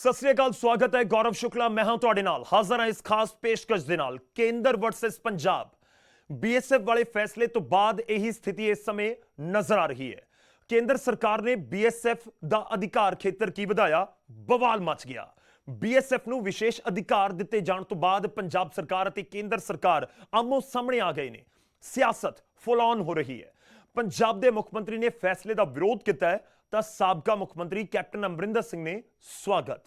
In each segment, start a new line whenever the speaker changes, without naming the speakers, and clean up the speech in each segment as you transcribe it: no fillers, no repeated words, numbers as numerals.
सत श्री अकाल, स्वागत है। गौरव शुक्ला मैं हूं तुहाडे नाल हाजिर हां इस खास पेशकश दे नाल। केंद्र वर्सेस पंजाब बीएसएफ वाले फैसले तो बाद यही स्थिति इस समय नजर आ रही है। केंद्र सरकार ने बीएसएफ दा अधिकार खेतर की वधाया, बवाल मच गया। बीएसएफ नूं विशेष अधिकार दिते जाण तो बाद पंजाब सरकार अते केंद्र सरकार आमो सामने आ गए ने। सियासत फुल ऑन हो रही है। पंजाब दे मुख्यमंत्री ने फैसले दा विरोध किया है तो साबका मुख्यमंत्री कैप्टन अमरिंदर सिंह ने स्वागत।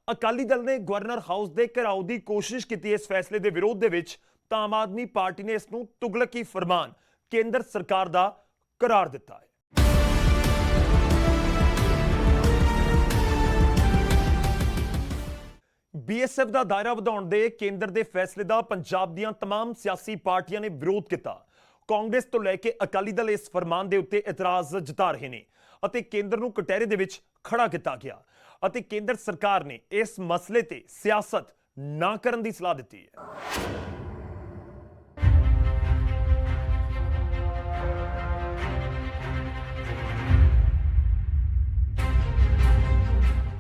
अकाली दल ने गवर्नर हाउस के घिराव की कोशिश की इस फैसले के विरोध दे विच, तां आम आदमी पार्टी ने इसनूं तुगलकी फरमान केंद्र सरकार दा करार दिता है। बीएसएफ का दायरा वधाउण दे केंद्र के फैसले का पंजाब दीआं तमाम सियासी पार्टियां ने विरोध किया। कांग्रेस तो लैके अकाली दल इस फरमान के उत्ते इतराज जता रहे हैं अते केंद्र नूं कटहरे दे विच खड़ा किया गया अते केंद्र सरकार ने इस मसले ते सियासत ना करन दी सलाह दी है।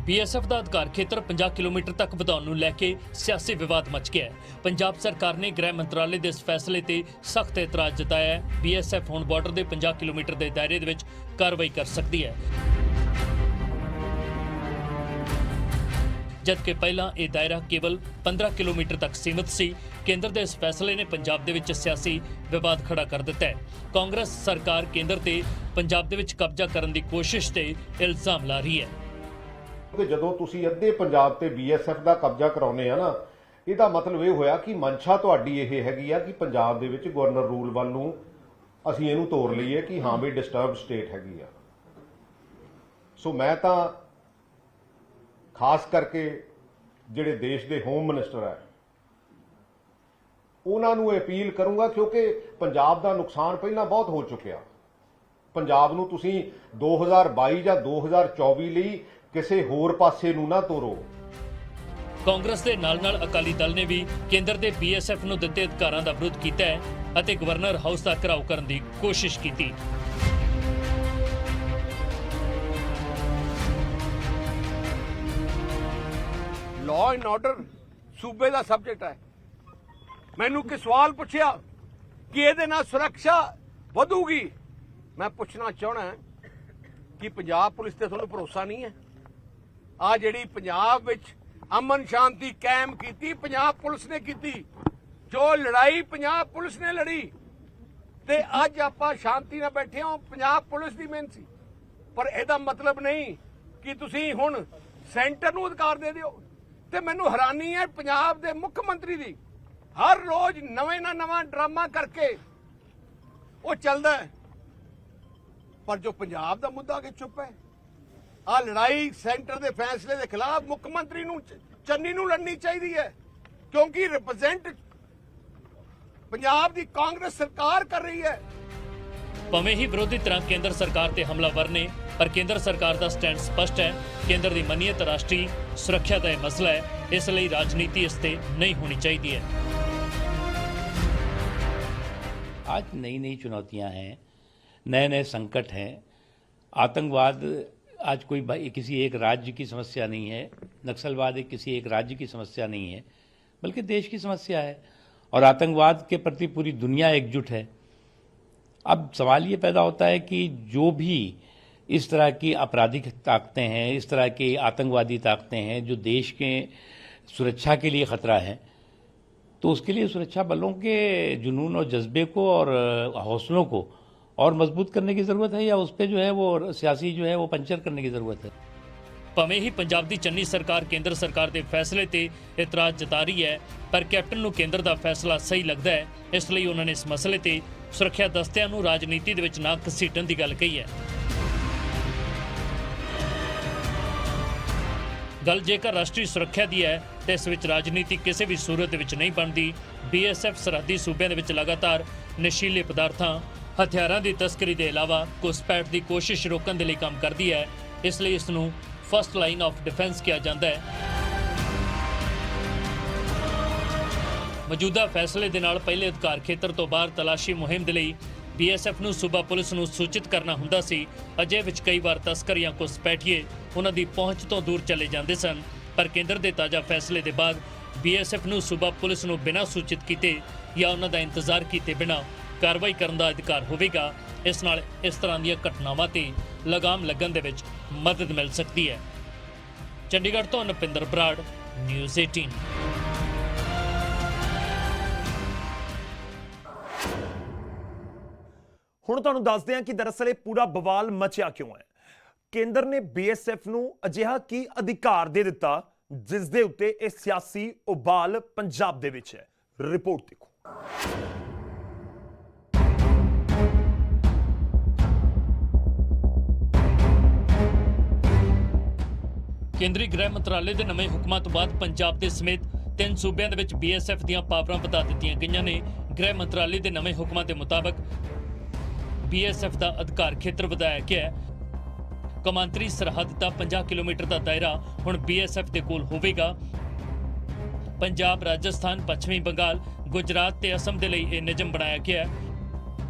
बीएसएफ का अधिकार खेतर 50 किलोमीटर तक ਵਧਾਉਣ ਨੂੰ ਲੈ ਕੇ सियासी विवाद मच गया है। पंजाब सरकार ने गृह मंत्रालय के इस फैसले से सख्त एतराज जताया है। बीएसएफ हुण बॉर्डर के 50 किलोमीटर के दायरे दे विच कार्रवाई कर सकती है, जबकि पहला यह दायरा केवल 15 किलोमीटर तक सीमित सी। केंद्र के इस फैसले ने पंजाब दे विच सियासी विवाद खड़ा कर दिता है। कांग्रेस सरकार केंद्र ते पंजाब दे विच कब्जा करने की कोशिश से इल्जाम ला रही है
कि जदों तुसीं अद्धे पंजाब ते बीएसएफ का कब्जा कराउने आ ना, ਇਹਦਾ मतलब ਇਹ ਹੋਇਆ ਕਿ ਮਨਸ਼ਾ ਤੁਹਾਡੀ ਇਹ ਹੈਗੀ ਆ ਕਿ ਪੰਜਾਬ ਦੇ ਵਿੱਚ ਗਵਰਨਰ ਰੂਲ ਵੱਲ ਨੂੰ ਅਸੀਂ ਇਹਨੂੰ ਤੋੜ ਲਈਏ ਕਿ ਹਾਂ ਵੀ ਡਿਸਟਰਬ ਸਟੇਟ ਹੈਗੀ ਆ। ਸੋ ਮੈਂ ਤਾਂ ਖਾਸ ਕਰਕੇ ਜਿਹੜੇ ਦੇਸ਼ ਦੇ ਹੋਮ ਮਿਨਿਸਟਰ ਹੈ ਉਹਨਾਂ ਨੂੰ ਅਪੀਲ ਕਰੂੰਗਾ, ਕਿਉਂਕਿ ਪੰਜਾਬ ਦਾ ਨੁਕਸਾਨ ਪਹਿਲਾਂ ਬਹੁਤ ਹੋ ਚੁੱਕਿਆ। ਪੰਜਾਬ ਨੂੰ ਤੁਸੀਂ 2022 ਜਾਂ 2024 ਲਈ ਕਿਸੇ ਹੋਰ ਪਾਸੇ ਨੂੰ ਨਾ ਤੋਰੋ।
कांग्रेस के नाल-नाल अकाली दल ने भी केंद्र के बीएसएफ ਨੂੰ ਦਿੱਤੇ ਅਧਿਕਾਰਾਂ ਦਾ ਵਿਰੋਧ ਕੀਤਾ ਹੈ ਅਤੇ ਗਵਰਨਰ ਹਾਊਸ ਦਾ ਘਿਰਾਓ ਕਰਨ ਦੀ ਕੋਸ਼ਿਸ਼ ਕੀਤੀ।
लॉ एंड ऑर्डर सूबे का सबजैक्ट है। मैनू कि सवाल पूछया कि ये सुरक्षा वधूगी, मैं पूछना चाहना कि पंजाब पुलिस ते तुहानू भरोसा नहीं है? आ जिहड़ी पंजाब विच अमन शांति कायम की पंजाब पुलिस ने की, जो लड़ाई पंजाब पुलिस ने लड़ी ते अज आपां शांति नाल बैठे हो, पंजाब पुलिस की मेहनत सी। पर इहदा मतलब नहीं कि तुसीं हुण सेंटर नूं अधिकार दे दिओ। ते मैनूं हैरानी है पंजाब दे मुख मंत्री दी, हर रोज नवें ना नवां ड्रामा करके वो चलदा है, पर जो पंजाब दा मुद्दा अगे चुप है। आ लड़ाई सेंटर दे फैसले दे खिलाफ मुख मंत्री नूं चन्नी नूं लड़नी चाहिए है, क्योंकि रिप्रेजेंट पंजाब दी कांग्रेस सरकार कर रही है।
भावें ही विरोधी तरह केंद्र सरकार ते हमलावर ने, पर केंद्र सरकार का स्टैंड स्पष्ट है। केंद्र की मनीयत राष्ट्रीय सुरक्षा का यह मसला है, इसलिए राजनीति इस ते नहीं होनी चाहिए।
आज नई नई चुनौतियां हैं, नए नए संकट हैं। आतंकवाद आज कोई किसी एक राज्य की समस्या नहीं है, नक्सलवाद किसी एक राज्य की समस्या नहीं है, बल्कि देश की समस्या है। और आतंकवाद के प्रति पूरी दुनिया एकजुट है। अब सवाल ये पैदा होता है कि जो भी इस तरह की आपराधिक ताकतें हैं, इस तरह की आतंकवादी ताकतें हैं जो देश के सुरक्षा के लिए ख़तरा है, तो उसके लिए सुरक्षा बलों के जुनून और जज्बे को और हौसलों को और मजबूत करने की ज़रूरत है, या उस पर जो है वो सियासी जो है वो पंचर करने की ज़रूरत है।
भावें ही पंजाब की चन्नी सरकार केंद्र सरकार के फैसले से इतराज जता रही है, पर कैप्टन नूं केंद्र का फैसला सही लगता है, इसलिए उन्होंने इस मसले से सुरक्षा दस्तियां नूं राजनीति दे विच ना घसीटण की गल कही है। गल जेकर राष्ट्रीय सुरक्षा की है तो इस विच राजनीति किसी भी सूरत विच नहीं बनती। बीएसएफ सरहदी सूबे दे विच लगातार नशीले पदार्थां, हथियारां की तस्करी के अलावा घुसपैठ की कोशिश रोकने के लिए काम करती है, इसलिए इसनूं फर्स्ट लाइन ऑफ डिफेंस किया जाता है। मौजूदा फैसले के नाल पहले अधिकार खेतर तो बाहर तलाशी मुहिम के लिए बीएसएफ ਨੂੰ सूबा पुलिस ਨੂੰ सूचित करना ਹੁੰਦਾ ਸੀ। ਅਜੇ ਵਿੱਚ ਕਈ ਵਾਰ ਤਸਕਰ ਜਾਂ ਘੁਸਪੈਠੀਏ ਉਹਨਾਂ ਦੀ ਪਹੁੰਚ ਤੋਂ ਦੂਰ ਚਲੇ ਜਾਂਦੇ ਸਨ। ਪਰ ਕੇਂਦਰ ਦੇ ਤਾਜ਼ਾ ਫੈਸਲੇ ਦੇ ਬਾਅਦ BSF ਨੂੰ ਸੂਬਾ ਪੁਲਿਸ ਨੂੰ ਬਿਨਾਂ ਸੂਚਿਤ ਕੀਤੇ ਜਾਂ ਉਹਨਾਂ ਦਾ ਇੰਤਜ਼ਾਰ ਕੀਤੇ ਬਿਨਾਂ ਕਾਰਵਾਈ ਕਰਨ ਦਾ ਅਧਿਕਾਰ ਹੋਵੇਗਾ। ਇਸ ਨਾਲ ਇਸ ਤਰ੍ਹਾਂ ਦੀਆਂ ਘਟਨਾਵਾਂ ਤੇ ਲਗਾਮ ਲੱਗਣ ਦੇ ਵਿੱਚ ਮਦਦ ਮਿਲ ਸਕਦੀ ਹੈ। ਚੰਡੀਗੜ੍ਹ ਤੋਂ ਨਪਿੰਦਰ ਬਰਾੜ, ਨਿਊਜ਼ 18।
ਹੁਣ ਤੁਹਾਨੂੰ ਦੱਸਦੇ ਹਾਂ ਕਿ ਦਰਅਸਲ ਇਹ ਪੂਰਾ ਬਵਾਲ ਮਚਿਆ ਕਿਉਂ ਹੈ। ਕੇਂਦਰ ਨੇ BSF ਨੂੰ ਅਜਿਹਾ ਕੀ ਅਧਿਕਾਰ ਦੇ ਦਿੱਤਾ ਜਿਸ ਦੇ ਉੱਤੇ ਇਹ ਸਿਆਸੀ ਉਬਾਲ ਪੰਜਾਬ ਦੇ ਵਿੱਚ ਹੈ। ਰਿਪੋਰਟ ਦੇਖੋ।
ਕੇਂਦਰੀ ਗ੍ਰਹਿ ਮੰਤਰਾਲੇ ਦੇ ਨਵੇਂ ਹੁਕਮਾਂ ਤੋਂ ਬਾਅਦ ਪੰਜਾਬ ਦੇ ਸਮੇਤ 3 ਸੂਬਿਆਂ ਦੇ ਵਿੱਚ BSF ਦੀਆਂ ਪਾਵਰਾਂ ਵਧਾ ਦਿੱਤੀਆਂ ਗਈਆਂ ਨੇ। ਗ੍ਰਹਿ ਮੰਤਰਾਲੇ ਦੇ ਨਵੇਂ ਹੁਕਮਾਂ ਦੇ ਮੁਤਾਬਕ BSF ਦਾ ਅਧਿਕਾਰ ਖੇਤਰ ਵਧਾਇਆ ਗਿਆ ਹੈ। ਕੌਮਾਂਤਰੀ ਸਰਹੱਦ ਦਾ 50 ਕਿਲੋਮੀਟਰ ਦਾ ਦਾਇਰਾ ਹੁਣ BSF ਦੇ ਕੋਲ ਹੋਵੇਗਾ। ਪੰਜਾਬ, ਰਾਜਸਥਾਨ, ਪੱਛਮੀ ਬੰਗਾਲ, ਗੁਜਰਾਤ ਤੇ ਅਸਮ ਦੇ ਲਈ ਇਹ ਨਿਯਮ ਬਣਾਇਆ ਗਿਆ ਹੈ।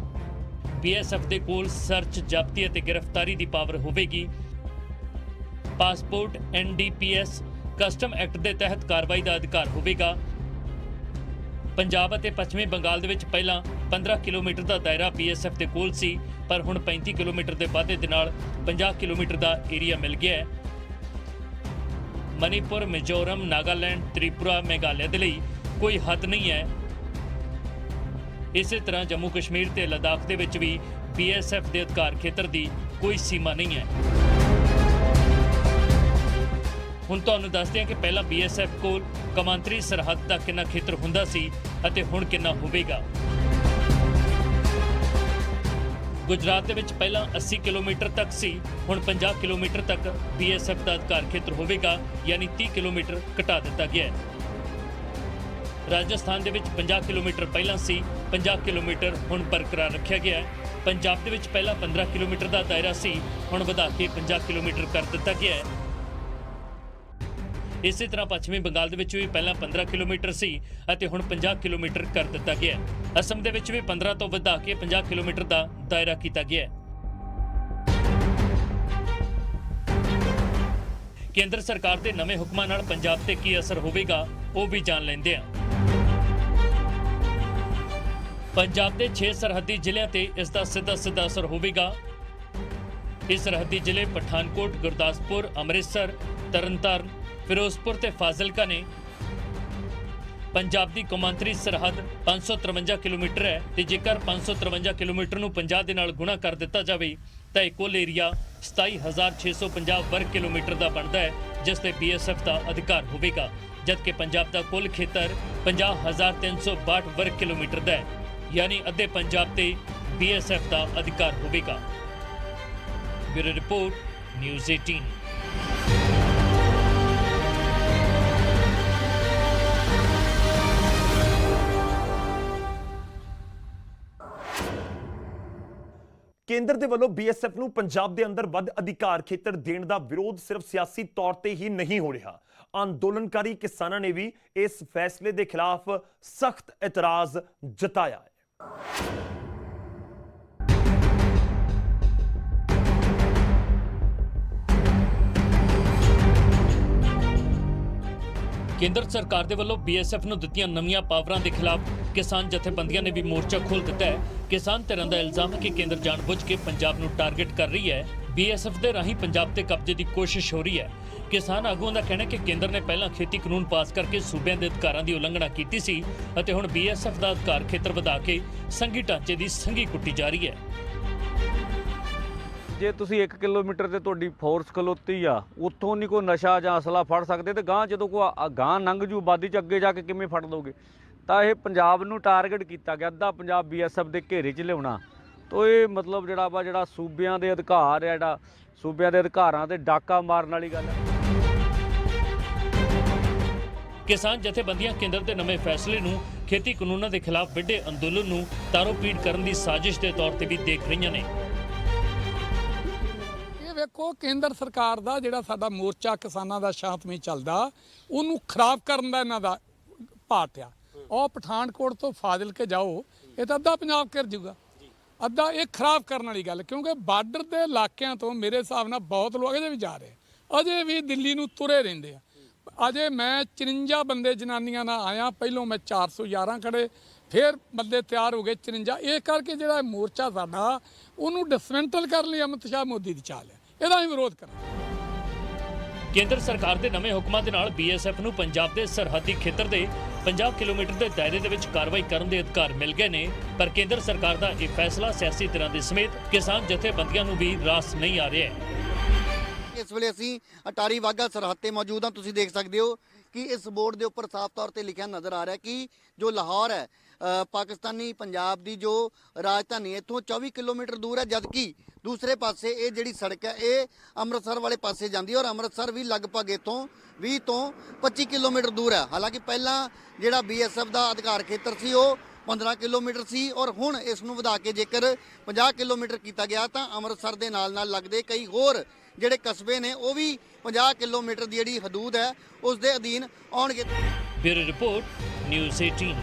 BSF ਦੇ ਕੋਲ ਸਰਚ, ਜ਼ਬਤੀ ਅਤੇ ਗ੍ਰਿਫਤਾਰੀ ਦੀ ਪਾਵਰ ਹੋਵੇਗੀ। ਪਾਸਪੋਰਟ, NDPS, ਕਸਟਮ ਐਕਟ ਦੇ ਤਹਿਤ ਕਾਰਵਾਈ ਦਾ ਅਧਿਕਾਰ ਹੋਵੇਗਾ। ਪੰਜਾਬ ਅਤੇ ਪੱਛਮੀ ਬੰਗਾਲ ਦੇ ਵਿੱਚ ਪਹਿਲਾਂ 15 ਕਿਲੋਮੀਟਰ ਦਾ ਦਾਇਰਾ BSF ਦੇ ਕੋਲ ਸੀ, ਪਰ ਹੁਣ 35 ਕਿਲੋਮੀਟਰ ਦੇ ਵਾਧੇ ਦੇ ਨਾਲ 50 ਕਿਲੋਮੀਟਰ ਦਾ ਏਰੀਆ ਮਿਲ ਗਿਆ ਹੈ। ਮਨੀਪੁਰ, ਮਿਜ਼ੋਰਮ, ਨਾਗਾਲੈਂਡ, ਤ੍ਰਿਪੁਰਾ, ਮੇਘਾਲਿਆ ਦੇ ਲਈ ਕੋਈ ਹੱਦ ਨਹੀਂ ਹੈ। ਇਸੇ ਤਰ੍ਹਾਂ ਜੰਮੂ ਕਸ਼ਮੀਰ ਤੇ ਲਦਾਖ ਦੇ ਵਿੱਚ ਵੀ BSF ਦੇ ਅਧਿਕਾਰ ਖੇਤਰ ਦੀ ਕੋਈ ਸੀਮਾ ਨਹੀਂ ਹੈ। ਹੁਣ ਤੁਹਾਨੂੰ ਦੱਸਦੇ ਹਾਂ ਕਿ ਪਹਿਲਾਂ BSF ਕੋਲ ਕੌਮਾਂਤਰੀ ਸਰਹੱਦ ਦਾ ਕਿੰਨਾ ਖੇਤਰ ਹੁੰਦਾ ਸੀ ਅਤੇ ਹੁਣ ਕਿੰਨਾ ਹੋਵੇਗਾ। ਗੁਜਰਾਤ ਦੇ ਵਿੱਚ ਪਹਿਲਾਂ 80 ਕਿਲੋਮੀਟਰ ਤੱਕ ਸੀ, ਹੁਣ 50 ਕਿਲੋਮੀਟਰ ਤੱਕ BSF ਦਾ ਅਧਿਕਾਰ ਖੇਤਰ ਹੋਵੇਗਾ, ਯਾਨੀ 30 ਕਿਲੋਮੀਟਰ ਘਟਾ ਦਿੱਤਾ ਗਿਆ ਹੈ। ਰਾਜਸਥਾਨ ਦੇ ਵਿੱਚ 50 ਕਿਲੋਮੀਟਰ ਪਹਿਲਾਂ ਸੀ, 50 ਕਿਲੋਮੀਟਰ ਹੁਣ ਬਰਕਰਾਰ ਰੱਖਿਆ ਗਿਆ ਹੈ। ਪੰਜਾਬ ਦੇ ਵਿੱਚ ਪਹਿਲਾਂ 15 ਕਿਲੋਮੀਟਰ ਦਾ ਦਾਇਰਾ ਸੀ, ਹੁਣ ਵਧਾ ਕੇ 50 ਕਿਲੋਮੀਟਰ ਕਰ ਦਿੱਤਾ ਗਿਆ ਹੈ। ਇਸੇ ਤਰ੍ਹਾਂ ਪੱਛਮੀ ਬੰਗਾਲ ਦੇ ਵਿੱਚ ਵੀ ਪਹਿਲਾਂ 15 ਕਿਲੋਮੀਟਰ ਸੀ ਅਤੇ ਹੁਣ 50 ਕਿਲੋਮੀਟਰ ਕਰ ਦਿੱਤਾ ਗਿਆ ਹੈ। ਅਸਮ ਦੇ ਵਿੱਚ ਵੀ 15 ਤੋਂ ਵਧਾ ਕੇ 50 ਕਿਲੋਮੀਟਰ ਦਾ ਦਾਇਰਾ ਕੀਤਾ ਗਿਆ ਹੈ। ਕੇਂਦਰ ਸਰਕਾਰ ਦੇ ਨਵੇਂ ਹੁਕਮਾਂ ਨਾਲ ਪੰਜਾਬ ਤੇ ਕੀ ਅਸਰ ਹੋਵੇਗਾ, ਉਹ ਵੀ ਜਾਣ ਲੈਂਦੇ ਹਾਂ। ਪੰਜਾਬ ਦੇ 6 ਸਰਹੱਦੀ ਜ਼ਿਲ੍ਹਿਆਂ ਤੇ ਇਸ ਦਾ ਸਿੱਧਾ ਅਸਰ ਹੋਵੇਗਾ। ਇਹ ਸਰਹੱਦੀ ਜ਼ਿਲ੍ਹੇ ਪਠਾਨਕੋਟ, ਗੁਰਦਾਸਪੁਰ, ਅੰਮ੍ਰਿਤਸਰ, ਤਰਨਤਾਰਨ, ਫਿਰੋਜ਼ਪੁਰ ਤੇ ਫਾਜ਼ਿਲਕਾ ਨੇ। ਪੰਜਾਬ ਦੀ ਕੌਮਾਂਤਰੀ ਸਰਹੱਦ 553 ਕਿਲੋਮੀਟਰ ਹੈ ਤੇ ਜੇਕਰ 553 ਕਿਲੋਮੀਟਰ ਨੂੰ 50 ਦੇ ਨਾਲ ਗੁਣਾ ਕਰ ਦਿੱਤਾ ਜਾਵੇ ਤਾਂ ਇਹ ਕੁੱਲ ਏਰੀਆ 27,650 ਵਰਗ ਕਿਲੋਮੀਟਰ ਦਾ ਬਣਦਾ ਹੈ, ਜਿਸ ਤੇ BSF ਦਾ ਅਧਿਕਾਰ ਹੋਵੇਗਾ, ਜਦਕਿ ਪੰਜਾਬ ਦਾ ਕੁੱਲ ਖੇਤਰ 50,362 ਵਰਗ ਕਿਲੋਮੀਟਰ ਦਾ ਹੈ, ਯਾਨੀ ਅੱਧੇ ਪੰਜਾਬ ਤੇ BSF ਦਾ ਅਧਿਕਾਰ ਹੋਵੇਗਾ। Bureau report, news 18।
ਕੇਂਦਰ ਦੇ ਵੱਲੋਂ BSF ਨੂੰ ਪੰਜਾਬ ਦੇ ਅੰਦਰ ਵੱਧ ਅਧਿਕਾਰ ਖੇਤਰ ਦੇਣ ਦਾ ਵਿਰੋਧ ਸਿਰਫ ਸਿਆਸੀ ਤੌਰ ਤੇ ਹੀ ਨਹੀਂ ਹੋ ਰਿਹਾ। ਅੰਦੋਲਨਕਾਰੀ ਕਿਸਾਨਾਂ ਨੇ ਵੀ ਇਸ ਫੈਸਲੇ ਦੇ ਖਿਲਾਫ ਸਖਤ ਇਤਰਾਜ਼ ਜਤਾਇਆ ਹੈ।
ਕੇਂਦਰ ਸਰਕਾਰ ਦੇ ਵੱਲੋਂ BSF ਨੂੰ ਦਿੱਤੀਆਂ ਨਵੀਆਂ ਪਾਵਰਾਂ ਦੇ ਖਿਲਾਫ ਕਿਸਾਨ ਜਥੇਬੰਦੀਆਂ ਨੇ ਵੀ ਮੋਰਚਾ ਖੋਲ੍ਹ ਦਿੱਤਾ ਹੈ। ਕਿਸਾਨ ਧਿਰਾਂ ਦਾ ਇਲਜ਼ਾਮ ਹੈ ਕਿ ਕੇਂਦਰ ਜਾਣਬੁੱਝ ਕੇ ਪੰਜਾਬ ਨੂੰ ਟਾਰਗੇਟ ਕਰ ਰਹੀ ਹੈ। BSF ਦੇ ਰਾਹੀਂ ਪੰਜਾਬ ਤੇ ਕਬਜ਼ੇ ਦੀ ਕੋਸ਼ਿਸ਼ ਹੋ ਰਹੀ ਹੈ। ਕਿਸਾਨ ਆਗੂਆਂ ਦਾ ਕਹਿਣਾ ਹੈ ਕਿ ਕੇਂਦਰ ਨੇ ਪਹਿਲਾਂ ਖੇਤੀ ਕਾਨੂੰਨ ਪਾਸ ਕਰਕੇ ਸੂਬਿਆਂ ਦੇ ਅਧਿਕਾਰਾਂ ਦੀ ਉਲੰਘਣਾ ਕੀਤੀ ਸੀ ਅਤੇ ਹੁਣ BSF ਦਾ ਅਧਿਕਾਰ ਖੇਤਰ ਵਧਾ ਕੇ ਸੰਘੀ ਢਾਂਚੇ ਦੀ ਸੰਘੀ ਕੁੱਟੀ ਜਾ ਰਹੀ ਹੈ।
ਜੇ ਤੁਸੀਂ 1 ਕਿਲੋਮੀਟਰ ਤੇ ਤੁਹਾਡੀ ਫੋਰਸ ਖਲੋਤੀ ਆ, ਉੱਥੋਂ ਨਹੀਂ ਕੋਈ ਨਸ਼ਾ ਜਾਂ ਅਸਲਾ ਫੜ ਸਕਦੇ, ਤੇ ਗਾਂ ਜਦੋਂ ਕੋਈ ਗਾਂ ਲੰਘ ਜੂ ਆਬਾਦੀ 'ਚ ਅੱਗੇ ਜਾ ਕੇ ਕਿਵੇਂ ਫੜ ਲਓਗੇ। ਤਾਂ ਇਹ ਪੰਜਾਬ ਨੂੰ ਟਾਰਗੇਟ ਕੀਤਾ ਗਿਆ, ਅੱਧਾ ਪੰਜਾਬ BSF ਦੇ ਘੇਰੇ 'ਚ ਲਿਆਉਣਾ। ਤਾਂ ਇਹ ਮਤਲਬ ਜਿਹੜਾ ਸੂਬਿਆਂ ਦੇ ਅਧਿਕਾਰ ਹੈ, ਜਿਹੜਾ ਸੂਬਿਆਂ ਦੇ ਅਧਿਕਾਰਾਂ ਤੇ ਡਾਕਾ ਮਾਰਨ ਵਾਲੀ ਗੱਲ ਹੈ।
ਕਿਸਾਨ ਜਥੇਬੰਦੀਆਂ ਕੇਂਦਰ ਦੇ ਨਵੇਂ ਫੈਸਲੇ ਨੂੰ ਖੇਤੀ ਕਾਨੂੰਨਾਂ ਦੇ ਖਿਲਾਫ ਵਿੱਢੇ ਅੰਦੋਲਨ ਨੂੰ ਤਾਰੋ-ਪੀੜ ਕਰਨ ਦੀ ਸਾਜ਼ਿਸ਼ ਦੇ ਤੌਰ ਤੇ ਵੀ ਦੇਖ ਰਹੀਆਂ ਨੇ।
ਵੇਖੋ, ਕੇਂਦਰ ਸਰਕਾਰ ਦਾ ਜਿਹੜਾ ਸਾਡਾ ਮੋਰਚਾ ਕਿਸਾਨਾਂ ਦਾ ਸ਼ਾਂਤਮਈ ਚੱਲਦਾ, ਉਹਨੂੰ ਖਰਾਬ ਕਰਨ ਦਾ ਇਹਨਾਂ ਦਾ ਪਾਟ ਆ। ਉਹ ਪਠਾਨਕੋਟ ਤੋਂ ਫਾਜ਼ਿਲਕੇ ਜਾਓ, ਇਹ ਤਾਂ ਅੱਧਾ ਪੰਜਾਬ ਘਿਰ ਜੂਗਾ, ਅੱਧਾ। ਇਹ ਖਰਾਬ ਕਰਨ ਵਾਲੀ ਗੱਲ, ਕਿਉਂਕਿ ਬਾਰਡਰ ਦੇ ਇਲਾਕਿਆਂ ਤੋਂ ਮੇਰੇ ਹਿਸਾਬ ਨਾਲ ਬਹੁਤ ਲੋਕ ਅਜੇ ਵੀ ਜਾ ਰਹੇ, ਅਜੇ ਵੀ ਦਿੱਲੀ ਨੂੰ ਤੁਰੇ ਰਹਿੰਦੇ ਆ। ਅਜੇ ਮੈਂ 54 ਬੰਦੇ ਜਨਾਨੀਆਂ ਨਾਲ ਆਇਆ, ਪਹਿਲੋਂ ਮੈਂ 411 ਖੜੇ, ਫਿਰ ਬੰਦੇ ਤਿਆਰ ਹੋ ਗਏ 54। ਇਹ ਕਰਕੇ ਜਿਹੜਾ ਇਹ ਮੋਰਚਾ ਸਾਡਾ ਉਹਨੂੰ ਡਿਸਮੈਂਟਲ ਕਰਨ ਲਈ ਅਮਿਤ ਸ਼ਾਹ ਮੋਦੀ ਦੀ ਚਾਲ ਹੈ, ਇਹਦਾ ਹੀ ਵਿਰੋਧ ਕਰਾਂਗੇ।
ਕੇਂਦਰ ਸਰਕਾਰ ਦੇ ਨਵੇਂ ਹੁਕਮਾਂ ਦੇ ਨਾਲ BSF ਨੂੰ ਪੰਜਾਬ ਦੇ ਸਰਹੱਦੀ ਖੇਤਰ ਦੇ 50 ਕਿਲੋਮੀਟਰ ਦੇ ਦਾਇਰੇ ਦੇ ਵਿੱਚ ਕਾਰਵਾਈ ਕਰਨ ਦੇ ਅਧਿਕਾਰ ਮਿਲ ਗਏ ਨੇ, ਪਰ ਕੇਂਦਰ ਸਰਕਾਰ ਦਾ ਇਹ ਫੈਸਲਾ ਸਿਆਸੀ ਧਿਰਾਂ ਦੇ ਸਮੇਤ ਕਿਸਾਨ ਜਥੇਬੰਦੀਆਂ ਨੂੰ ਵੀ ਰਾਸ ਨਹੀਂ ਆ ਰਿਹਾ ਹੈ।
ਇਸ ਵੇਲੇ ਅਸੀਂ ਅਟਾਰੀ ਵਾਹਗਾ ਸਰਹੱਦ ਤੇ ਮੌਜੂਦ ਹਾਂ। ਤੁਸੀਂ ਦੇਖ ਸਕਦੇ ਹੋ ਕਿ ਇਸ ਬੋਰਡ ਦੇ ਉੱਪਰ ਸਾਫ਼ ਤੌਰ ਤੇ ਲਿਖਿਆ ਨਜ਼ਰ ਆ ਰਿਹਾ ਕਿ ਜੋ ਲਾਹੌਰ ਹੈ ਪਾਕਿਸਤਾਨੀ ਪੰਜਾਬ ਦੀ ਜੋ ਰਾਜਧਾਨੀ ਇੱਥੋਂ 24 ਕਿਲੋਮੀਟਰ ਦੂਰ ਹੈ, ਜਦਕਿ ਦੂਸਰੇ ਪਾਸੇ ਇਹ ਜਿਹੜੀ ਸੜਕ ਹੈ ਇਹ ਅੰਮ੍ਰਿਤਸਰ ਵਾਲੇ ਪਾਸੇ ਜਾਂਦੀ ਹੈ ਔਰ ਅੰਮ੍ਰਿਤਸਰ ਵੀ ਲਗਭਗ ਇੱਥੋਂ 20 ਤੋਂ 25 ਕਿਲੋਮੀਟਰ ਦੂਰ ਹੈ। ਹਾਲਾਂਕਿ ਪਹਿਲਾਂ ਜਿਹੜਾ BSF ਦਾ ਅਧਿਕਾਰ ਖੇਤਰ ਸੀ ਉਹ 15 ਕਿਲੋਮੀਟਰ ਸੀ ਔਰ ਹੁਣ ਇਸ ਨੂੰ ਵਧਾ ਕੇ ਜੇਕਰ 50 ਕਿਲੋਮੀਟਰ ਕੀਤਾ ਗਿਆ ਤਾਂ ਅੰਮ੍ਰਿਤਸਰ ਦੇ ਨਾਲ ਲੱਗਦੇ ਕਈ ਹੋਰ ਜਿਹੜੇ ਕਸਬੇ ਨੇ ਉਹ ਵੀ 50 ਕਿਲੋਮੀਟਰ ਦੀ ਜਿਹੜੀ ਹਦੂਦ ਹੈ ਉਸ ਦੇ ਅਧੀਨ ਆਉਣਗੇ।
Bureau report, news 18।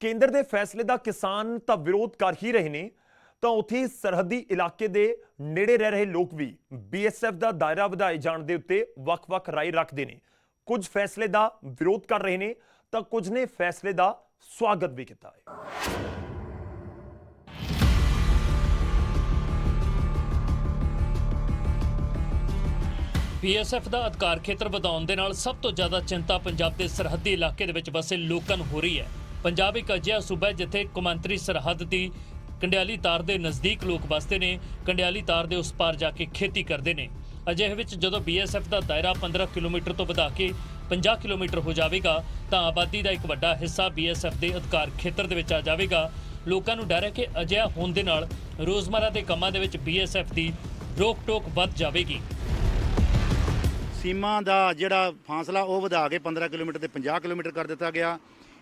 ਕੇਂਦਰ ਦੇ ਫੈਸਲੇ ਦਾ ਕਿਸਾਨ ਤਾਂ ਵਿਰੋਧ ਕਰ ਹੀ ਰਹੇ ਨੇ, ਤਾਂ ਉੱਥੇ ਸਰਹੱਦੀ ਇਲਾਕੇ ਦੇ ਨੇੜੇ ਰਹਿ ਰਹੇ ਲੋਕ ਵੀ BSF ਦਾ ਦਾਇਰਾ ਵਧਾਏ ਜਾਣ ਦੇ ਉੱਤੇ ਵੱਖ-ਵੱਖ ਰਾਏ ਰੱਖਦੇ ਨੇ। ਕੁਝ ਫੈਸਲੇ ਦਾ ਵਿਰੋਧ ਕਰ ਰਹੇ ਨੇ ਤਾਂ ਕੁਝ ਨੇ ਫੈਸਲੇ ਦਾ ਸਵਾਗਤ ਵੀ ਕੀਤਾ ਹੈ।
BSF ਦਾ ਅਧਿਕਾਰ ਖੇਤਰ ਵਧਾਉਣ ਦੇ ਨਾਲ ਸਭ ਤੋਂ ਜ਼ਿਆਦਾ ਚਿੰਤਾ ਪੰਜਾਬ ਦੇ ਸਰਹੱਦੀ ਇਲਾਕੇ ਦੇ ਵਿੱਚ ਵਸੇ ਲੋਕਾਂ ਨੂੰ ਹੋ ਰਹੀ ਹੈ। ਪੰਜਾਬ ਇੱਕ ਅਜਿਹਾ ਸੂਬਾ ਹੈ ਜਿੱਥੇ ਕੌਮਾਂਤਰੀ ਸਰਹੱਦ ਦੀ ਕੰਡਿਆਲੀ ਤਾਰ ਦੇ ਨਜ਼ਦੀਕ ਲੋਕ ਵਸਦੇ ਨੇ, ਕੰਡਿਆਲੀ ਤਾਰ ਦੇ ਉਸ ਪਾਰ ਜਾ ਕੇ ਖੇਤੀ ਕਰਦੇ ਨੇ। ਅਜਿਹੇ ਵਿੱਚ ਜਦੋਂ BSF ਦਾ ਦਾਇਰਾ 15 ਕਿਲੋਮੀਟਰ ਤੋਂ ਵਧਾ ਕੇ 50 ਕਿਲੋਮੀਟਰ ਹੋ ਜਾਵੇਗਾ ਤਾਂ ਆਬਾਦੀ ਦਾ ਇੱਕ ਵੱਡਾ ਹਿੱਸਾ BSF ਦੇ ਅਧਿਕਾਰ ਖੇਤਰ ਦੇ ਵਿੱਚ ਆ ਜਾਵੇਗਾ। ਲੋਕਾਂ ਨੂੰ ਡਰ ਹੈ ਕਿ ਅਜਿਹਾ ਹੋਣ ਦੇ ਨਾਲ ਰੋਜ਼ਮਰਾ ਦੇ ਕੰਮਾਂ ਦੇ ਵਿੱਚ BSF ਦੀ ਰੋਕ-ਟੋਕ ਵੱਧ ਜਾਵੇਗੀ।
ਸੀਮਾ ਦਾ ਜਿਹੜਾ ਫਾਸਲਾ ਉਹ ਵਧਾ ਕੇ 15 ਕਿਲੋਮੀਟਰ ਤੇ 50 ਕਿਲੋਮੀਟਰ ਕਰ ਦਿੱਤਾ ਗਿਆ।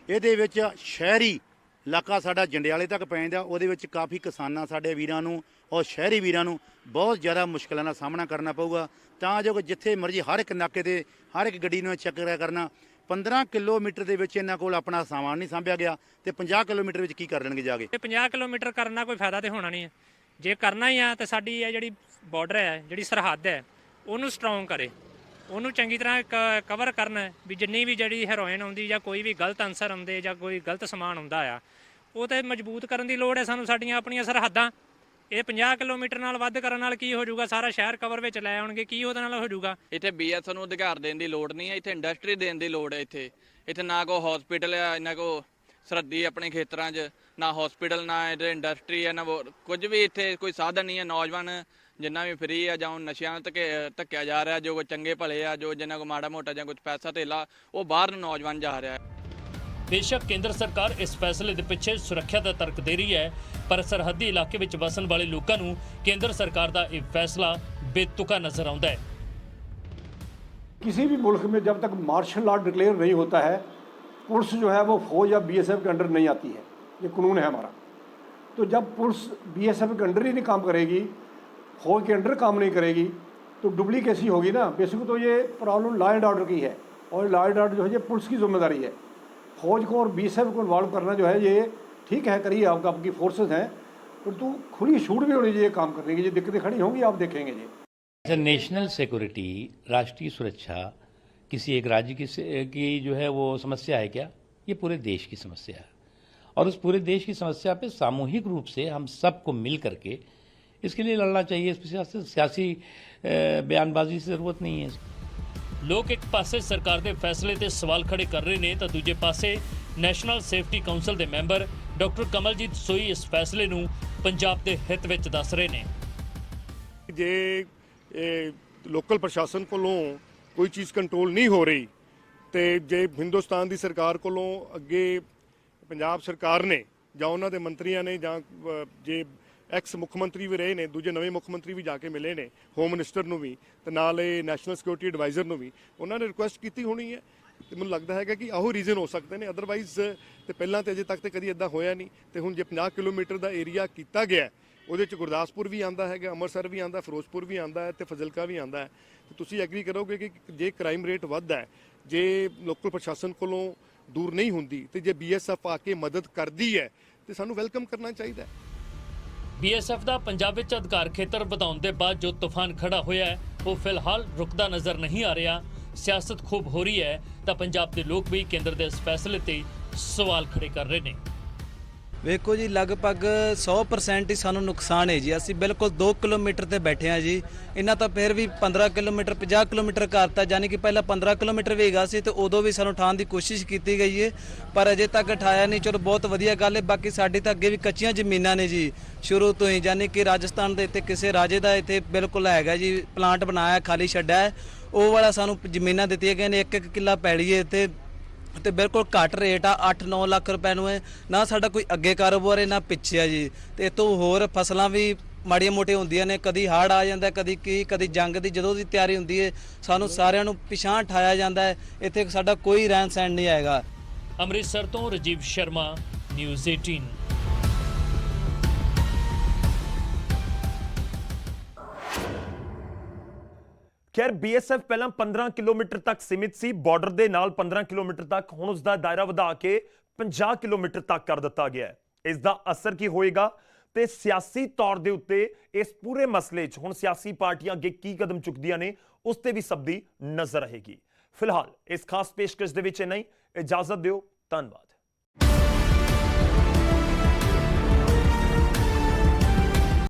ਇਹਦੇ ਵਿੱਚ ਸ਼ਹਿਰੀ ਇਲਾਕਾ ਸਾਡਾ ਜੰਡਿਆਲੇ ਤੱਕ ਪੈ ਜਾਂਦਾ, ਉਹਦੇ ਵਿੱਚ ਕਾਫੀ ਕਿਸਾਨਾਂ ਸਾਡੇ ਵੀਰਾਂ ਨੂੰ ਔਰ ਸ਼ਹਿਰੀ ਵੀਰਾਂ ਨੂੰ ਬਹੁਤ ਜ਼ਿਆਦਾ ਮੁਸ਼ਕਲਾਂ ਦਾ ਸਾਹਮਣਾ ਕਰਨਾ ਪਊਗਾ, ਤਾਂ ਜੋ ਜਿੱਥੇ ਮਰਜ਼ੀ ਹਰ ਇੱਕ ਨਾਕੇ ਤੇ ਹਰ ਇੱਕ ਗੱਡੀ ਨੂੰ ਚੈੱਕ ਕਰਨਾ। 15 ਕਿਲੋਮੀਟਰ ਦੇ ਵਿੱਚ ਇਹਨਾਂ ਕੋਲ ਆਪਣਾ ਸਾਮਾਨ ਨਹੀਂ ਸਾਂਭਿਆ ਗਿਆ ਤੇ 50 ਕਿਲੋਮੀਟਰ ਵਿੱਚ ਕੀ ਕਰ ਲੈਣਗੇ ਜਾ ਕੇ।
50 ਕਿਲੋਮੀਟਰ ਕਰਨਾ ਕੋਈ ਫਾਇਦਾ ਤੇ ਹੋਣਾ ਨਹੀਂ ਹੈ। ਜੇ ਕਰਨਾ ਹੀ ਆ ਤਾਂ ਸਾਡੀ ਇਹ ਜਿਹੜੀ ਬਾਰਡਰ ਹੈ, ਜਿਹੜੀ ਸਰਹੱਦ ਹੈ, ਉਹਨੂੰ ਸਟਰੋਂਗ ਕਰੇ, ਉਹਨੂੰ ਚੰਗੀ ਤਰ੍ਹਾਂ ਕਵਰ ਕਰਨਾ ਵੀ ਜਿੰਨੀ ਵੀ ਜਿਹੜੀ ਹੈਰੋਇਨ ਆਉਂਦੀ ਜਾਂ ਕੋਈ ਵੀ ਗਲਤ ਅਨਸਰ ਆਉਂਦੇ ਜਾਂ ਕੋਈ ਗਲਤ ਸਮਾਨ ਆਉਂਦਾ ਆ ਉਹ ਤੇ ਮਜ਼ਬੂਤ ਕਰਨ ਦੀ ਲੋੜ ਹੈ ਸਾਨੂੰ ਸਾਡੀਆਂ ਆਪਣੀਆਂ ਸਰਹੱਦਾਂ। ਇਹ 50 ਕਿਲੋਮੀਟਰ ਨਾਲ ਵੱਧ ਕਰਨ ਨਾਲ ਕੀ ਹੋ ਜਾਊਗਾ, ਸਾਰਾ ਸ਼ਹਿਰ ਕਵਰ ਵਿੱਚ ਲੈ ਆਉਣਗੇ, ਕੀ ਉਹਦੇ ਨਾਲ ਹੋ ਜਾਊਗਾ।
ਇੱਥੇ BSF ਨੂੰ ਅਧਿਕਾਰ ਦੇਣ ਦੀ ਲੋੜ ਨਹੀਂ ਹੈ, ਇੱਥੇ ਇੰਡਸਟਰੀ ਦੇਣ ਦੀ ਲੋੜ ਹੈ। ਇੱਥੇ ਨਾ ਕੋਈ ਹਸਪੀਟਲ ਆ, ਨਾ ਕੋਈ ਸਰਹੱਦੀ ਆਪਣੇ ਖੇਤਰਾਂ 'ਚ ਨਾ ਹਸਪੀਟਲ, ਨਾ ਇੱਥੇ ਇੰਡਸਟਰੀ ਹੈ, ਨਾ ਕੁਝ ਵੀ ਇੱਥੇ ਕੋਈ ਸਾਧਨ ਨਹੀਂ ਹੈ। ਨੌਜਵਾਨ ਜਿੰਨਾ ਵੀ ਫਰੀ ਆ ਜਾਂ ਨਸ਼ਿਆਂ ਧੱਕਿਆ ਜਾ ਰਿਹਾ, ਜੋ ਚੰਗੇ ਭਲੇ ਆ, ਜੋ ਜਿੰਨਾ ਕੋ ਮਾੜਾ ਮੋਟਾ ਜਾਂ ਕੁਝ ਪੈਸਾ ਧੇਲਾ, ਉਹ ਬਾਹਰ ਨੂੰ ਨੌਜਵਾਨ ਜਾ ਰਿਹਾ ਹੈ।
ਬੇਸ਼ੱਕ ਕੇਂਦਰ ਸਰਕਾਰ ਇਸ ਫੈਸਲੇ ਦੇ ਪਿੱਛੇ ਸੁਰੱਖਿਆ ਦਾ ਤਰਕ ਦੇ ਰਹੀ ਹੈ, ਪਰ ਸਰਹੱਦੀ ਇਲਾਕੇ ਵਿੱਚ ਵਸਣ ਵਾਲੇ ਲੋਕਾਂ ਨੂੰ ਕੇਂਦਰ ਸਰਕਾਰ ਦਾ ਇਹ ਫੈਸਲਾ ਬੇਤੁਕਾ ਨਜ਼ਰ ਆਉਂਦਾ ਹੈ।
किसी भी मुल्क में जब तक मार्शल लॉ डिक्लेयर नहीं होता है, पुलिस जो है वो फौज या BSF के अंडर नहीं आती है, ये कानून है हमारा। तो जब पुलिस BSF के अंडर ही नहीं काम करेगी, फौज के अंडर काम नहीं करेगी, तो डुप्लीकेसी होगी ना। बेसिक तो ये प्रॉब्लम लॉ एंड ऑर्डर की है और लॉ एंड ऑर्डर जो है ये पुलिस की जिम्मेदारी है। फौज को और BSF को इन्वॉल्व करना जो है ये ठीक है, करिए, आपकी फोर्सेस हैं, परंतु खुली छूट भी होनी चाहिए काम करने की। ये दिक्कतें खड़ी होंगी, आप देखेंगे जी।
नेशनल सिक्योरिटी, राष्ट्रीय सुरक्षा किसी एक राज्य की जो है वो समस्या है क्या? ये पूरे देश की समस्या है, और उस पूरे देश की समस्या पे सामूहिक रूप से हम सबको मिल करके इसके लिए लड़ना चाहिए। इस सियासी बयानबाजी से ज़रूरत नहीं है।
ਲੋਕ ਇੱਕ ਪਾਸੇ ਸਰਕਾਰ ਦੇ ਫੈਸਲੇ ਤੇ ਸਵਾਲ ਖੜੇ ਕਰ ਰਹੇ ਨੇ ਤਾਂ ਦੂਜੇ ਪਾਸੇ ਨੈਸ਼ਨਲ ਸੇਫਟੀ ਕਾਉਂਸਲ ਦੇ ਮੈਂਬਰ ਡਾਕਟਰ ਕਮਲਜੀਤ ਸੋਈ ਇਸ ਫੈਸਲੇ ਨੂੰ ਪੰਜਾਬ ਦੇ ਹਿੱਤ ਵਿੱਚ ਦੱਸ ਰਹੇ ਨੇ।
ਜੇ ਲੋਕਲ ਪ੍ਰਸ਼ਾਸਨ ਕੋਲੋਂ ਕੋਈ ਚੀਜ਼ ਕੰਟਰੋਲ ਨਹੀਂ ਹੋ ਰਹੀ ਤੇ ਜੇ ਹਿੰਦੁਸਤਾਨ ਦੀ ਸਰਕਾਰ ਕੋਲੋਂ ਅੱਗੇ ਪੰਜਾਬ ਸਰਕਾਰ ਨੇ ਜਾਂ ਉਹਨਾਂ ਦੇ ਮੰਤਰੀਆਂ ਨੇ ਜਾਂ ਜੇ ਐਕਸ ਮੁੱਖ ਮੰਤਰੀ ਵੀ ਰਹੇ ਨੇ, ਦੂਜੇ ਨਵੇਂ ਮੁੱਖ ਮੰਤਰੀ ਵੀ ਜਾ ਕੇ ਮਿਲੇ ਨੇ, ਹੋਮ ਮਿਨਿਸਟਰ ਨੂੰ ਵੀ ਤੇ ਨਾਲ ਇਹ ਨੈਸ਼ਨਲ ਸਿਕਿਉਰਿਟੀ ਐਡਵਾਈਜ਼ਰ ਨੂੰ ਵੀ ਉਹਨਾਂ ਨੇ ਰਿਕੁਐਸਟ ਕੀਤੀ ਹੋਣੀ ਹੈ। ਤੇ ਮੈਨੂੰ ਲੱਗਦਾ ਹੈਗਾ ਕਿ ਆਹੋ ਰੀਜ਼ਨ ਹੋ ਸਕਦੇ ਨੇ, ਅਦਰਵਾਈਜ਼ ਤੇ ਪਹਿਲਾਂ ਤੇ ਅਜੇ ਤੱਕ ਤੇ ਕਦੀ ਇਦਾਂ ਹੋਇਆ ਨਹੀਂ। ਤੇ ਹੁਣ ਜੇ 50 ਕਿਲੋਮੀਟਰ ਦਾ ਏਰੀਆ ਕੀਤਾ ਗਿਆ, ਉਹਦੇ 'ਚ ਗੁਰਦਾਸਪੁਰ ਵੀ ਆਉਂਦਾ ਹੈਗਾ, ਅੰਮ੍ਰਿਤਸਰ ਵੀ ਆਉਂਦਾ, ਫਿਰੋਜ਼ਪੁਰ ਵੀ ਆਉਂਦਾ ਹੈ ਤੇ ਫਜ਼ਿਲਕਾ ਵੀ ਆਉਂਦਾ ਹੈ। ਤੇ ਤੁਸੀਂ ਐਗਰੀ ਕਰੋਗੇ ਕਿ ਜੇ ਕ੍ਰਾਈਮ ਰੇਟ ਵੱਧਦਾ ਹੈ, ਜੇ ਲੋਕਲ ਪ੍ਰਸ਼ਾਸਨ ਕੋਲੋਂ ਦੂਰ ਨਹੀਂ ਹੁੰਦੀ ਤੇ ਜੇ BSF ਆ ਕੇ ਮਦਦ ਕਰਦੀ ਹੈ ਤੇ ਸਾਨੂੰ ਵੈਲਕਮ ਕਰਨਾ ਚਾਹੀਦਾ ਹੈ।
BSF ਦਾ ਪੰਜਾਬ ਵਿੱਚ ਅਧਿਕਾਰ ਖੇਤਰ ਵਧਾਉਣ ਦੇ ਬਾਅਦ ਜੋ ਤੂਫਾਨ ਖੜਾ ਹੋਇਆ ਹੈ ਉਹ ਫਿਲਹਾਲ ਰੁਕਦਾ ਨਜ਼ਰ ਨਹੀਂ ਆ ਰਿਹਾ। ਸਿਆਸਤ ਖੂਬ ਹੋ ਰਹੀ ਹੈ ਤਾਂ ਪੰਜਾਬ ਦੇ ਲੋਕ ਵੀ ਕੇਂਦਰ ਦੇ ਇਸ ਫੈਸਲੇ ਤੇ ਸਵਾਲ ਖੜੇ ਕਰ ਰਹੇ ਨੇ।
ਵੇਖੋ ਜੀ, ਲਗਭਗ 100% ਹੀ ਸਾਨੂੰ ਨੁਕਸਾਨ ਹੈ ਜੀ। ਅਸੀਂ ਬਿਲਕੁਲ 2 ਕਿਲੋਮੀਟਰ ਤੇ ਬੈਠੇ ਹਾਂ ਜੀ। ਇਹਨਾਂ ਤਾਂ ਫਿਰ ਵੀ 15 ਕਿਲੋਮੀਟਰ 50 ਕਿਲੋਮੀਟਰ ਕਰਤਾ, ਯਾਨੀ ਕਿ ਪਹਿਲਾਂ 15 ਕਿਲੋਮੀਟਰ ਵੀ ਹੈਗਾ ਸੀ ਤੇ ਉਦੋਂ ਵੀ ਸਾਨੂੰ ਉਠਾਉਣ ਦੀ ਕੋਸ਼ਿਸ਼ ਕੀਤੀ ਗਈ ਹੈ, ਪਰ ਅਜੇ ਤੱਕ ਉਠਾਇਆ ਨਹੀਂ। ਚਲੋ ਬਹੁਤ ਵਧੀਆ ਗੱਲ ਹੈ। ਬਾਕੀ ਸਾਡੇ ਤਾਂ ਅੱਗੇ ਵੀ ਕੱਚੀਆਂ ਜ਼ਮੀਨਾਂ ਨੇ ਜੀ ਸ਼ੁਰੂ ਤੋਂ ਹੀ, ਯਾਨੀ ਕਿ ਰਾਜਸਥਾਨ ਦੇ ਇੱਥੇ ਕਿਸੇ ਰਾਜੇ ਦਾ ਇੱਥੇ ਬਿਲਕੁਲ ਹੈਗਾ ਜੀ, ਪਲਾਂਟ ਬਣਾਇਆ ਖਾਲੀ ਛੱਡਿਆ ਹੈ, ਉਹ ਵਾਲਾ ਸਾਨੂੰ ਜ਼ਮੀਨਾਂ ਦਿੱਤੀਆਂ ਗਈਆਂ ਨੇ। ਇੱਕ ਕਿੱਲਾ ਪੈਲੀ ਹੈ ਇੱਥੇ ਤੇ ਬਿਲਕੁਲ ਘੱਟ ਰੇਟ ਆ, 8-9 ਲੱਖ ਰੁਪਏ ਨੂੰ ਹੈ। ਨਾ ਸਾਡਾ ਕੋਈ ਅੱਗੇ ਕਾਰੋਬਾਰ ਹੈ ਨਾ ਪਿੱਛੇ ਆ ਜੀ। ਤੇ ਇਤੋਂ ਹੋਰ ਫਸਲਾਂ ਵੀ ਮਾੜੀਆਂ ਮੋਟੀਆਂ ਹੁੰਦੀਆਂ ਨੇ, ਕਦੀ ਹੜ੍ਹ ਆ ਜਾਂਦਾ, ਕਦੀ ਜੰਗ ਦੀ ਜਦੋਂ ਦੀ ਤਿਆਰੀ ਹੁੰਦੀ ਹੈ ਸਾਨੂੰ ਸਾਰਿਆਂ ਨੂੰ ਪਿਛਾਂਹ ਠਾਇਆ ਜਾਂਦਾ ਹੈ। ਇੱਥੇ ਸਾਡਾ ਕੋਈ ਰਹਿਣ ਸਹਿਣ ਨਹੀਂ ਆਏਗਾ।
ਅੰਮ੍ਰਿਤਸਰ ਤੋਂ ਰਾਜੀਵ ਸ਼ਰਮਾ, ਨਿਊਜ਼ 18।
ਖੈਰ BSF ਪਹਿਲਾਂ 15 ਕਿਲੋਮੀਟਰ ਤੱਕ ਸੀਮਿਤ ਸੀ, ਬਾਰਡਰ ਦੇ ਨਾਲ 15 ਕਿਲੋਮੀਟਰ ਤੱਕ। ਹੁਣ ਉਸ ਦਾ ਦਾਇਰਾ ਵਧਾ ਕੇ 50 ਕਿਲੋਮੀਟਰ ਤੱਕ ਕਰ ਦਿੱਤਾ ਗਿਆ ਹੈ। ਇਸ ਦਾ ਅਸਰ ਕੀ ਹੋਏਗਾ ਤੇ ਸਿਆਸੀ ਤੌਰ ਦੇ ਉੱਤੇ ਇਸ ਪੂਰੇ ਮਸਲੇ 'ਚ ਹੁਣ ਸਿਆਸੀ ਪਾਰਟੀਆਂ ਅੱਗੇ ਕੀ ਕਦਮ ਚੁੱਕਦੀਆਂ ਨੇ, ਉਸ ਤੇ ਵੀ ਸਭ ਦੀ ਨਜ਼ਰ ਰਹੇਗੀ। ਫਿਲਹਾਲ ਇਸ ਖਾਸ ਪੇਸ਼ਕਸ਼ ਦੇ ਵਿੱਚ ਇੰਨਾ ਹੀ। ਇਜਾਜ਼ਤ ਦਿਓ। ਧੰਨਵਾਦ।